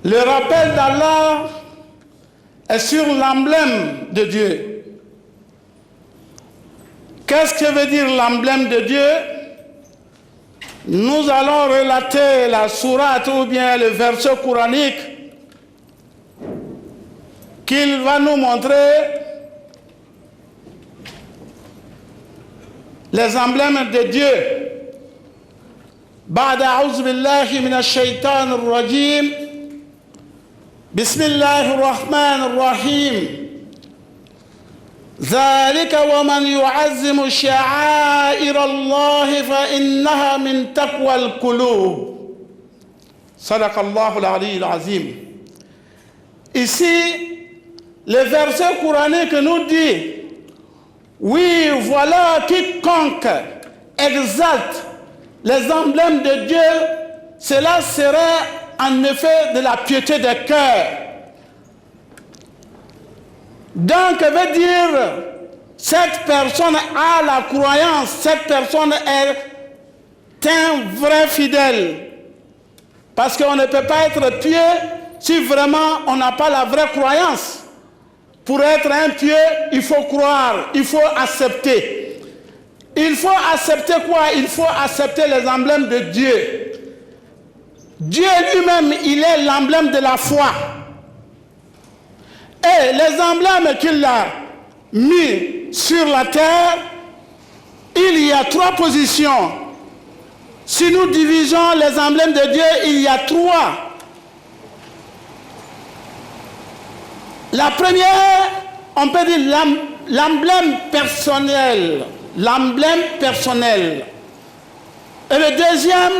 Le rappel d'Allah est sur l'emblème de Dieu. Qu'est-ce que veut dire l'emblème de Dieu? Nous allons relater la sourate ou bien le verset coranique qu'il va nous montrer les emblèmes de Dieu. بعد أعوذ بالله من الشيطان الرجيم بسم الله الرحمن الرحيم ذلك ومن يعظم شعائر الله فإنها من تقوى القلوب صدق الله العلي العظيم. Ici, le verset coranique nous dit: oui, voilà, quiconque exalte les emblèmes de Dieu, cela serait en effet de la piété des cœurs. Donc, veut dire, cette personne a la croyance, cette personne est un vrai fidèle. Parce qu'on ne peut pas être pieux si vraiment on n'a pas la vraie croyance. Pour être un pieux, il faut croire, il faut accepter. Il faut accepter quoi? Il faut accepter les emblèmes de Dieu. Dieu lui-même, il est l'emblème de la foi. Et les emblèmes qu'il a mis sur la terre, il y a 3 positions. Si nous divisons les emblèmes de Dieu, il y a 3. La première, on peut dire l'emblème personnel. L'emblème personnel. Et le deuxième,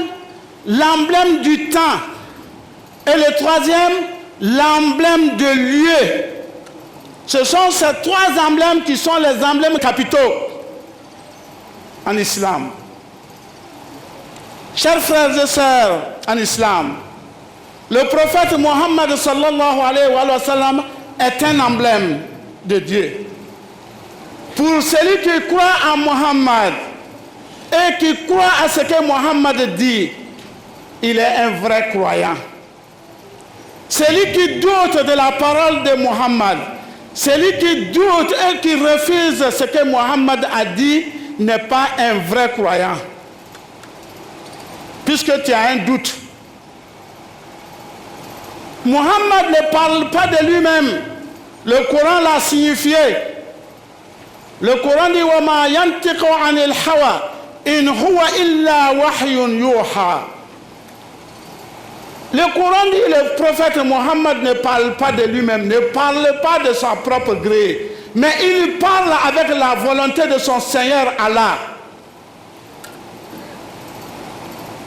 l'emblème du temps. Et le troisième, l'emblème de lieu. Ce sont ces 3 emblèmes qui sont les emblèmes capitaux en islam. Chers frères et sœurs en islam, le prophète Mohammed sallallahu alayhi wa sallam est un emblème de Dieu. Pour celui qui croit en Mohammed et qui croit à ce que Mohammed dit, il est un vrai croyant. Celui qui doute de la parole de Mohammed, celui qui doute et qui refuse ce que Mohammed a dit, n'est pas un vrai croyant. Puisque tu as un doute. Mohammed ne parle pas de lui-même. Le Coran l'a signifié. Le Coran dit وَمَا يَنْتِقُ عَنِ الْحَوَى إِنْ هُوَ إِلَّا وَحْيٌ يُوحَى. Le Coran dit le prophète Mohammed ne parle pas de lui-même, ne parle pas de son propre gré, mais il parle avec la volonté de son Seigneur Allah.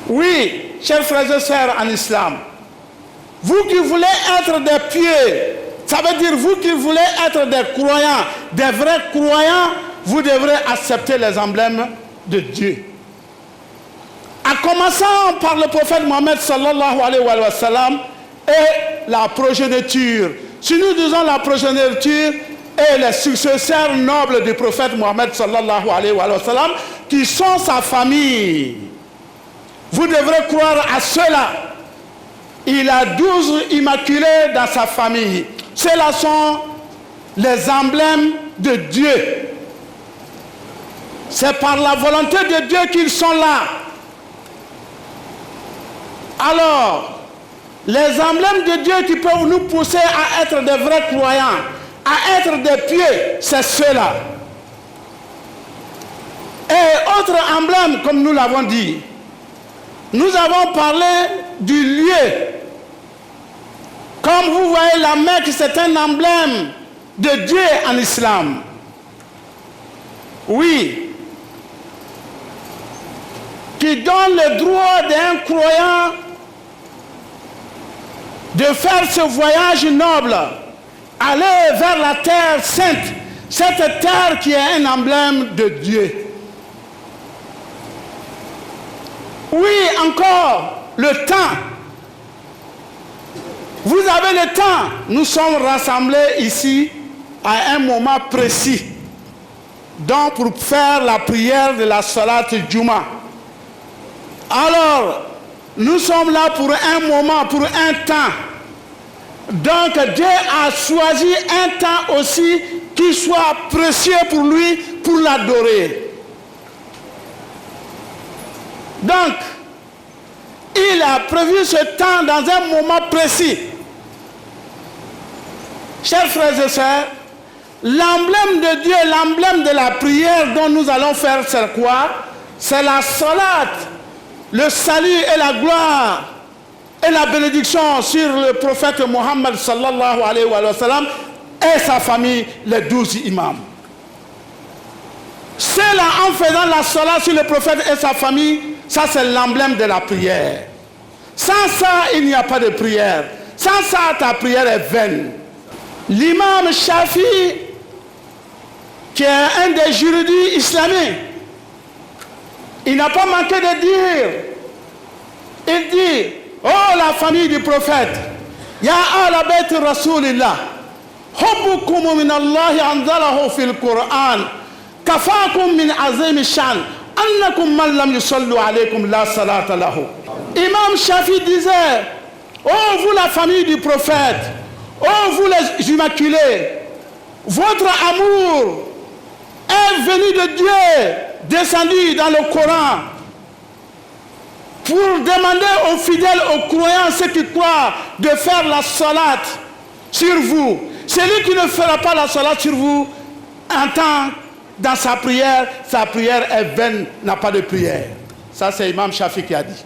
Oui, chers frères et sœurs en islam, vous qui voulez être des pieux, ça veut dire vous qui voulez être des croyants, des vrais croyants, vous devrez accepter les emblèmes de Dieu. En commençant par le prophète Mohammed sallallahu alayhi wa sallam et la progéniture. Si nous disons la progéniture et les successeurs nobles du prophète Mohammed sallallahu alayhi wa sallam, qui sont sa famille, vous devrez croire à cela. Il a 12 immaculés dans sa famille. Ceux-là sont les emblèmes de Dieu. C'est par la volonté de Dieu qu'ils sont là. Alors, les emblèmes de Dieu qui peuvent nous pousser à être des vrais croyants, à être des pieux, c'est ceux-là. Et autre emblème, comme nous l'avons dit, nous avons parlé du lieu. Comme vous voyez, la Mecque, c'est un emblème de Dieu en islam. Oui. Qui donne le droit d'un croyant de faire ce voyage noble, aller vers la terre sainte, cette terre qui est un emblème de Dieu. Oui, encore, le temps. Vous avez le temps. Nous sommes rassemblés ici à un moment précis. Donc, pour faire la prière de la Salat Juma. Alors, nous sommes là pour un moment, pour un temps. Donc Dieu a choisi un temps aussi qui soit précieux pour lui, pour l'adorer. Donc, il a prévu ce temps dans un moment précis. Chers frères et sœurs, l'emblème de Dieu, l'emblème de la prière dont nous allons faire, c'est quoi? C'est la salat, le salut et la gloire et la bénédiction sur le prophète Mohammed sallallahu alayhi wa sallam et sa famille, les 12 imams. C'est là, en faisant la salat sur le prophète et sa famille, ça c'est l'emblème de la prière. Sans ça, il n'y a pas de prière. Sans ça, ta prière est vaine. L'imam Shafi, qui est un des jurudis islamiques, il n'a pas manqué de dire, il dit, oh la famille du prophète, ya ala bayt rasulillah, hubbukum min Allah anzalahu fil Qur'an, kafakum min azim shan, annakum man lam yusallu alaykum la salata lahu. Imam Shafi disait, oh vous la famille du prophète, oh vous les immaculés, votre amour est venu de Dieu, descendu dans le Coran, pour demander aux fidèles, aux croyants, ceux qui croient, de faire la salat sur vous. Celui qui ne fera pas la salat sur vous, entend dans sa prière est vaine, n'a pas de prière. Ça c'est Imam Shafi qui a dit.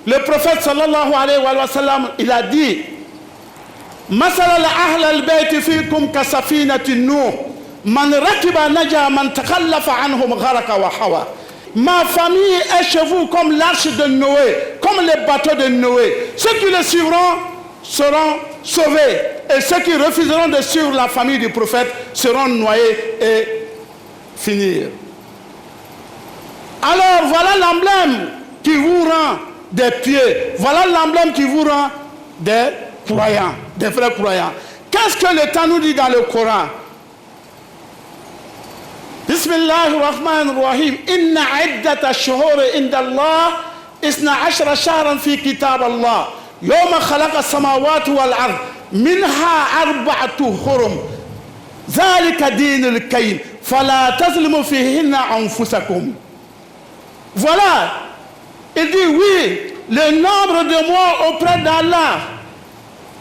Le prophète sallallahu alayhi wa sallam, il a dit, Masala ahl al-bayt fikum kasafinatin nuh, man rakiba naja, man takhallafa anhum gharaka wa hawa. Ma famille est chez vous comme l'arche de Noé, comme les bateaux de Noé. Ceux qui le suivront seront sauvés, et ceux qui refuseront de suivre la famille du prophète seront noyés et finir. Alors voilà l'emblème qui vous rend des pieux. Voilà l'emblème qui vous rend des croyants, des vrais croyants. Qu'est-ce que le temps nous dit dans le Coran? Bismillahirrahmanirrahim. Inna iddata ash-shuhuri inda Allah isna ashra shahran fi kitab Allah. Yawma khalaqa as-samawati wal ard minha arba'atu hurum. Zalika dinul qayyim. Fala tazlimu fihinna anfusakum. Voilà. Il dit oui, le nombre de mois auprès d'Allah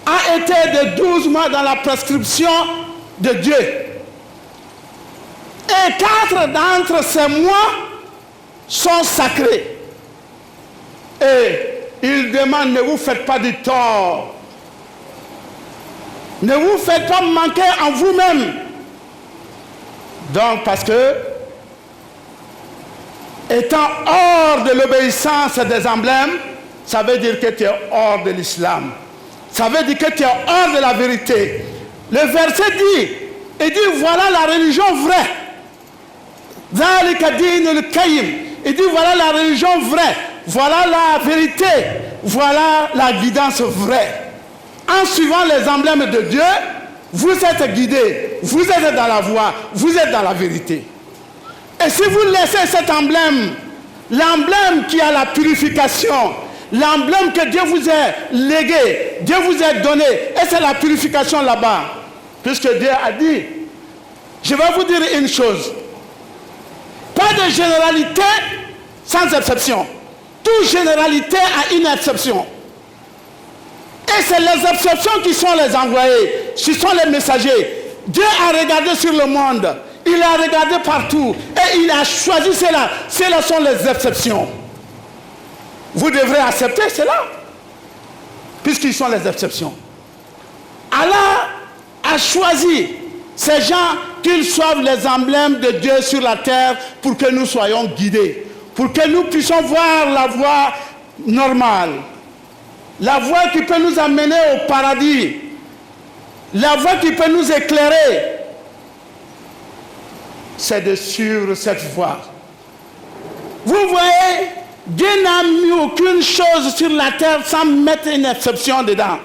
a été de 12 mois dans la prescription de Dieu. Et 4 d'entre ces mois sont sacrés. Et il demande, ne vous faites pas du tort. Ne vous faites pas manquer en vous-même. Donc parce que, étant hors de l'obéissance des emblèmes, ça veut dire que tu es hors de l'islam. Ça veut dire que tu es hors de la vérité. Le verset dit, il dit voilà la religion vraie. Il dit voilà la religion vraie. Voilà la vérité. Voilà la guidance vraie. En suivant les emblèmes de Dieu, vous êtes guidés. Vous êtes dans la voie. Vous êtes dans la vérité. Et si vous laissez cet emblème, l'emblème qui a la purification, l'emblème que Dieu vous a légué, Dieu vous a donné, et c'est la purification là-bas. Puisque Dieu a dit, je vais vous dire une chose, pas de généralité sans exception. Toute généralité a une exception. Et c'est les exceptions qui sont les envoyés, qui sont les messagers. Dieu a regardé sur le monde, il a regardé partout, et il a choisi cela. Cela sont les exceptions. Vous devrez accepter cela, puisqu'ils sont les exceptions. Allah a choisi ces gens qu'ils soient les emblèmes de Dieu sur la terre pour que nous soyons guidés, pour que nous puissions voir la voie normale, la voie qui peut nous amener au paradis, la voie qui peut nous éclairer. C'est de suivre cette voie. Vous voyez, Dieu n'a mis aucune chose sur la terre sans mettre une exception dedans.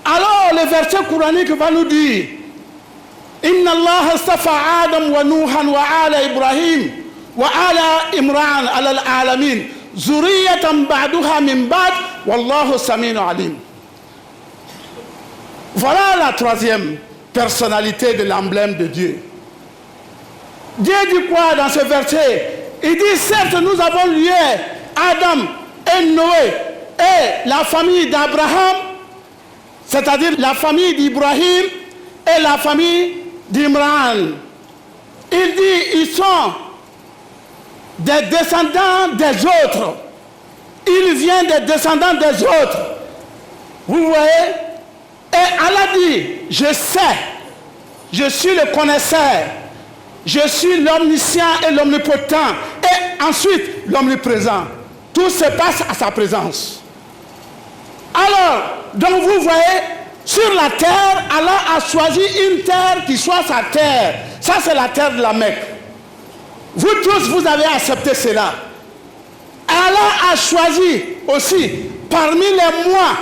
Alors le verset coranique va nous dire, Inna Allah astafa Adam wa Nuhan wa ala Ibrahim wa ala Imran ala al-alamin zuriyatan ba'duha min ba'd wallahu saminu alim. Voilà la troisième personnalité de l'emblème de Dieu. Dieu dit quoi dans ce verset? Il dit, certes, nous avons lié Adam et Noé et la famille d'Abraham, c'est-à-dire la famille d'Ibrahim et la famille d'Imran. Il dit, ils sont des descendants des autres. Ils viennent des descendants des autres. Vous voyez? Et Allah dit, je sais, je suis le connaisseur, je suis l'omniscient et l'omnipotent, et ensuite l'omniprésent. Tout se passe à sa présence. Alors, donc vous voyez, sur la terre, Allah a choisi une terre qui soit sa terre. Ça, c'est la terre de la Mecque. Vous tous, vous avez accepté cela. Allah a choisi aussi, parmi les mois,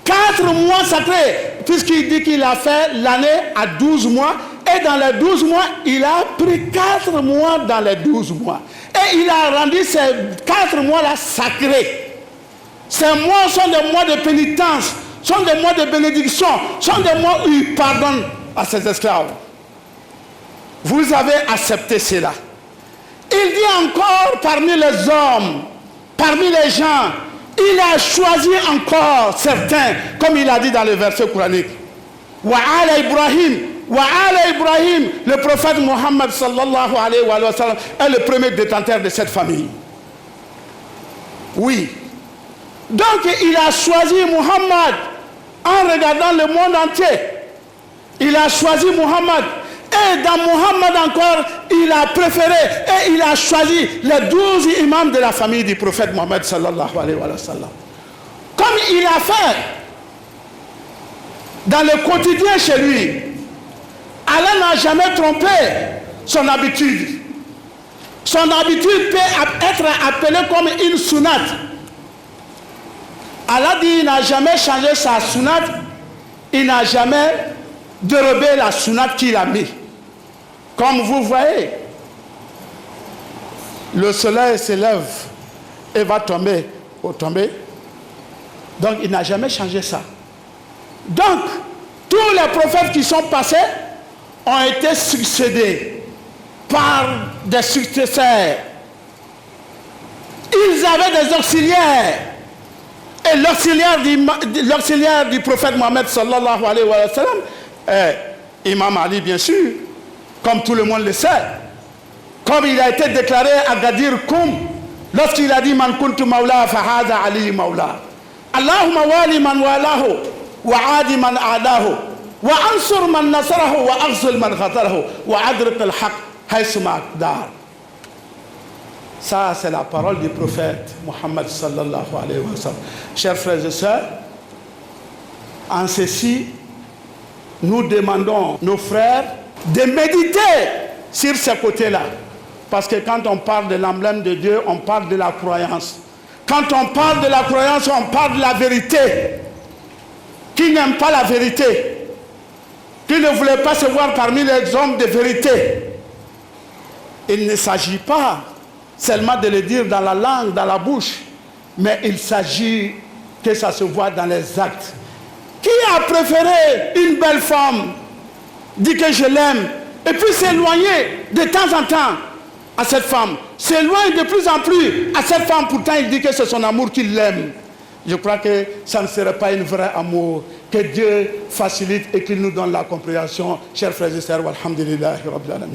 4 mois sacrés, puisqu'il dit qu'il a fait l'année à 12 mois, et dans les 12 mois, il a pris 4 mois dans les 12 mois. Et il a rendu ces 4 mois-là sacrés. Ces mois sont des mois de pénitence, sont des mois de bénédiction, sont des mois où il pardonne à ses esclaves. Vous avez accepté cela. Il dit encore parmi les hommes, parmi les gens, il a choisi encore certains, comme il a dit dans le verset coranique. Wa ala Ibrahim, le prophète Mohammed sallallahu alayhi wa sallam est le premier détenteur de cette famille. Oui. Donc il a choisi Mohammed en regardant le monde entier. Il a choisi Mohammed. Et dans Mohammed encore, il a préféré et il a choisi les 12 imams de la famille du prophète Mohammed sallallahu alayhi wa sallam. Comme il a fait dans le quotidien chez lui, Allah n'a jamais trompé son habitude. Son habitude peut être appelée comme une sunnate. Allah dit qu'il n'a jamais changé sa sunnate, il n'a jamais dérobé la sunnate qu'il a mis. Comme vous voyez, le soleil se lève et va tomber au tomber. Donc il n'a jamais changé ça. Donc, tous les prophètes qui sont passés ont été succédés par des successeurs. Ils avaient des auxiliaires. Et l'auxiliaire du prophète Mohammed sallallahu alayhi wa sallam est Imam Ali, bien sûr, comme tout le monde le sait. Comme il a été déclaré à Gadir Koum, lorsqu'il a dit Man kuntu mawla fahada Ali mawla. Allahumma wali man walahu wa adi man adahu wa ansur man nasarahu wa aghzul man khatarahu wa adrik al-haq haysuma aqdar. Ça, c'est la parole du prophète Mohammed sallallahu alayhi wa sallam. Chers frères et sœurs, en ceci, nous demandons nos frères de méditer sur ces côtés-là. Parce que quand on parle de l'emblème de Dieu, on parle de la croyance. Quand on parle de la croyance, on parle de la vérité. Qui n'aime pas la vérité? Qui ne voulait pas se voir parmi les hommes de vérité? Il ne s'agit pas seulement de le dire dans la langue, dans la bouche, mais il s'agit que ça se voit dans les actes. Qui a préféré une belle femme, dit que je l'aime, et puis s'éloigner de temps en temps à cette femme, s'éloigne de plus en plus à cette femme, pourtant il dit que c'est son amour qu'il l'aime. Je crois que ça ne serait pas un vrai amour. Que Dieu facilite et qu'il nous donne la compréhension. Chers frères et sœurs, walhamdulillahi rabbil alamin.